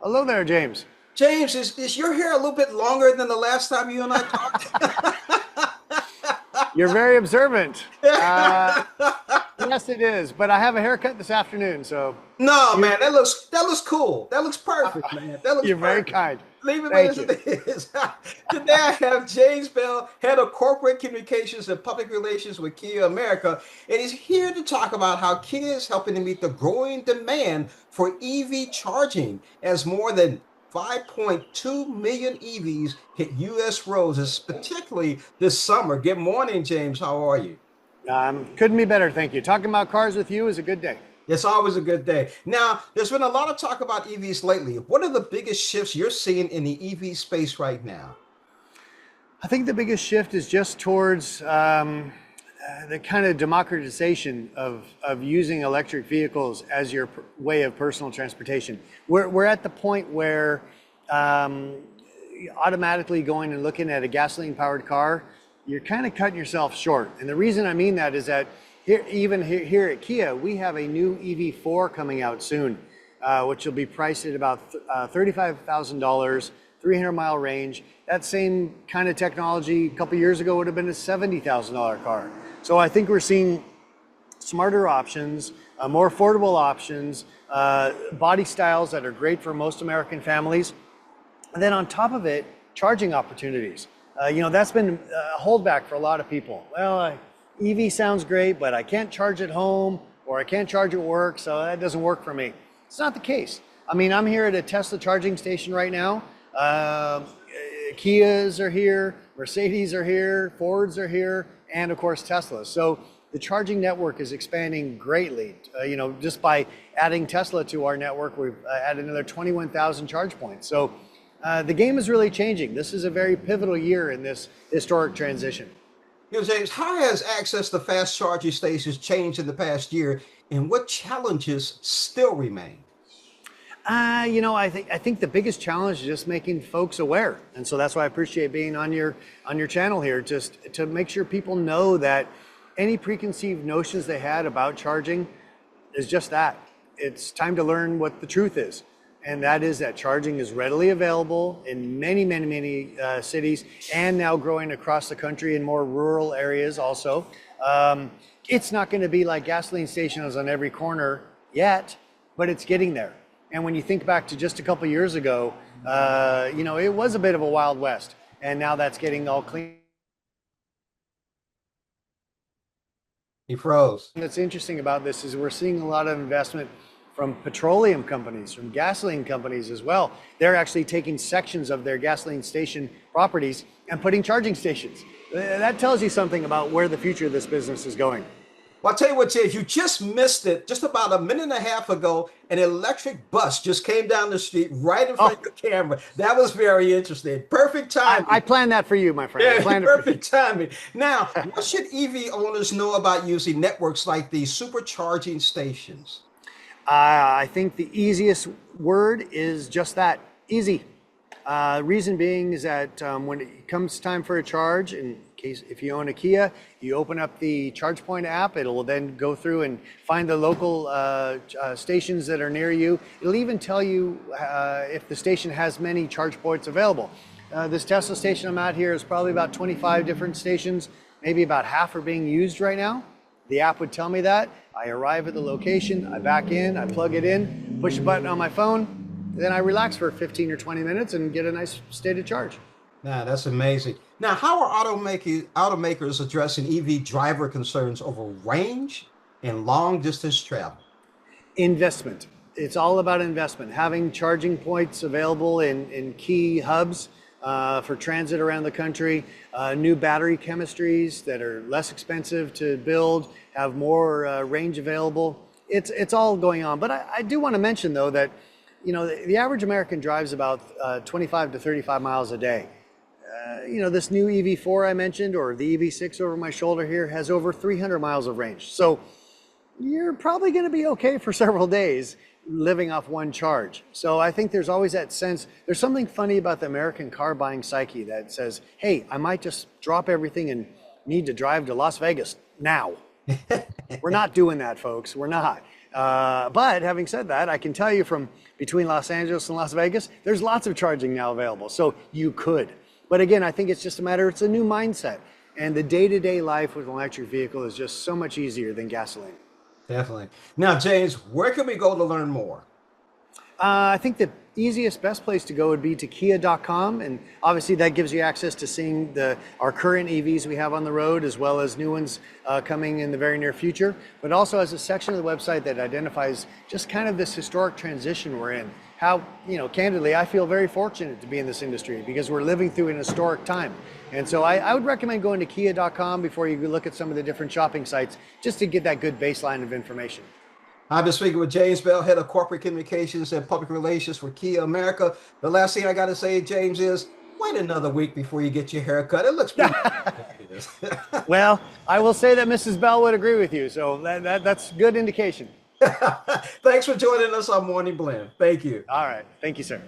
Hello there, James. James, is your hair a little bit longer than the last time you and I You're very observant. Uh, talked? yes, it is, but I have a haircut this afternoon, so No, you're man, that looks cool. That looks perfect, man. That looks you're very perfect. kind. Leave it Thank as you. it is. Today I have James Bell, head of corporate communications and public relations with Kia America, and he's here to talk about how Kia is helping to meet the growing demand for EV charging as more than 5.2 million EVs hit U.S. roads, particularly this summer. Good morning, James. How are you? Couldn't be better, thank you. Talking about cars with you is a good day. It's always a good day. Now, there's been a lot of talk about EVs lately. What are the biggest shifts you're seeing in the EV space right now? I think the biggest shift is just towards the kind of democratization of using electric vehicles as your way of personal transportation. We're at the point where um, automatically going and looking at a gasoline powered car, you're kind of cutting yourself short. And the reason I mean that is that here at Kia, we have a new EV4 coming out soon, which will be priced at about $35,000, 300-mile range. That same kind of technology a couple years ago would have been a $70,000 car. So I think we're seeing smarter options, more affordable options, body styles that are great for most American families. And then on top of it, charging opportunities. That's been a holdback for a lot of people. Well, EV sounds great, but I can't charge at home or I can't charge at work, so that doesn't work for me. It's not the case. I mean, I'm here at a Tesla charging station right now. Kias are here, Mercedes are here, Fords are here, and of course Tesla. So the charging network is expanding greatly. Just by adding Tesla to our network, we've added another 21,000 charge points. So the game is really changing. This is a very pivotal year in this historic transition. James, how has access to fast charging stations changed in the past year, and what challenges still remain? I think the biggest challenge is just making folks aware, and so that's why I appreciate being on your channel here, just to make sure people know that any preconceived notions they had about charging is just that. It's time to learn what the truth is, and that is that charging is readily available in many, many, many cities, and now growing across the country in more rural areas also. It's not going to be like gasoline stations on every corner yet, but it's getting there. And when you think back to just a couple years ago, it was a bit of a Wild West, and now that's getting all clean. He froze. What's interesting about this is we're seeing a lot of investment from petroleum companies, from gasoline companies as well. They're actually taking sections of their gasoline station properties and putting charging stations. That tells you something about where the future of this business is going. Well, I'll tell you what, James, you just missed it. Just about a minute and a half ago, an electric bus just came down the street right in front Oh, of the camera. That was very interesting. Perfect I timing. planned that for you, my friend. I Yeah, planned it for you. perfect timing. Now, what should EV owners know about using networks like these supercharging stations? I think the easiest word is just that, easy. Reason being is that when it comes time for a charge, in case if you own a Kia, you open up the ChargePoint app. It will then go through and find the local stations that are near you. It'll even tell you if the station has many charge points available. This Tesla station I'm at here is probably about 25 different stations. Maybe about half are being used right now. The app would tell me that. I arrive at the location, I back in, I plug it in, push a button on my phone, then I relax for 15 or 20 minutes and get a nice state of charge. Now, that's amazing. Now, how are automakers addressing EV driver concerns over range and long distance travel? Investment. It's all about investment. Having charging points available in key hubs for transit around the country, new battery chemistries that are less expensive to build, have more range available. It's all going on. But I do want to mention, though, that the average American drives about 25 to 35 miles a day. This new EV4 I mentioned, or the EV6 over my shoulder here, has over 300 miles of range. So you're probably going to be okay for several days living off one charge. So I think there's always that sense, there's something funny about the American car buying psyche that says, hey, I might just drop everything and need to drive to Las Vegas now. We're not doing that, folks. We're not. But having said that, I can tell you from between Los Angeles and Las Vegas, there's lots of charging now available. So you could. But again, I think it's just a matter, it's a new mindset. And the day-to-day life with an electric vehicle is just so much easier than gasoline. Definitely. Now, James, where can we go to learn more? I think the easiest, best place to go would be to kia.com. And obviously that gives you access to seeing our current EVs we have on the road, as well as new ones coming in the very near future. But also has a section of the website that identifies just kind of this historic transition we're in. How, candidly, I feel very fortunate to be in this industry because we're living through an historic time. And so I would recommend going to kia.com before you look at some of the different shopping sites, just to get that good baseline of information. I've been speaking with James Bell, Head of Corporate Communications and Public Relations for Kia America. The last thing I got to say, James, is wait another week before you get your hair cut. It looks pretty good. Well, I will say that Mrs. Bell would agree with you, so that's good indication. Thanks for joining us on Morning Blend. Thank you. All right. Thank you, sir.